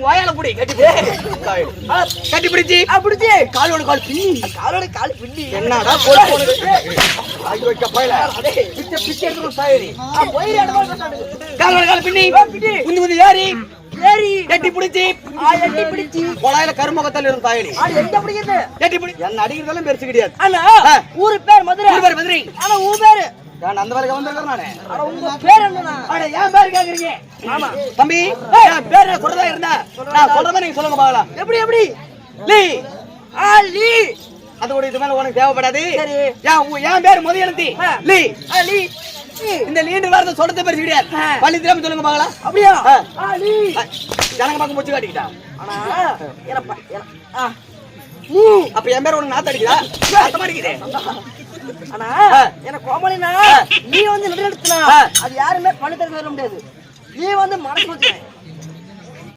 ஓயால புடி கட்டி கட்டி பிடிச்சி பிடிச்சி காலோட கால் பின்னி காலோட கால் பின்னி என்னடா போடுறது ஆகி வைக்க போயல பிச்சை பிச்சை எடுத்து சாயரி காலோட கால் பின்னி குந்தி குந்தி ஏறி கட்டி பிடிச்சி கட்டி பிடிச்சி கொலாயில கருமுகத்தில் இருந்த தாயலி எங்க பிடிக்குது கட்டி பிடி என்ன அடிக்கிறதெல்லாம் பெருசு கிடையாது ஆனா ஊரு பேர் மதுரை ஊர் பேர் மதுரை ஆனா ஊ பேரு நான் அந்த வேலைக்கு வந்திருக்கேன் நானே அட உங்க பேர் என்னன்னா அட ஏன் பேர் கேக்குறீங்க ஆமா தம்பி என் பேர் சொல்றதா இருந்தா நான் சொல்றத நீங்க சொல்லுங்க பாக்கலாம் எப்படி எப்படி லீ லீ அதோட இது மேல உனக்கு தேவைப்படாது சரி என் பேர் முதயலத்தி லீ லீ இந்த லீண்டு வார்த்தை சொல்றத பெருசு கிடையாது பள்ளி திரும்ப சொல்லுங்க பாக்கலாம் அப்படியா லீ ஜனங்க பக்கம் முச்சு காட்டிக்கிட்டா ஆனா அப்ப என் பேர் உனக்கு நாத்த அடிக்குதா அர்த்தமா அடிக்குது ஆனா எனக்கு கோமலினா நீ வந்து நிறுத்தினா அது யாருமே பண்ணி தர முடியாது நீ வந்து மனசு வச்சுக்க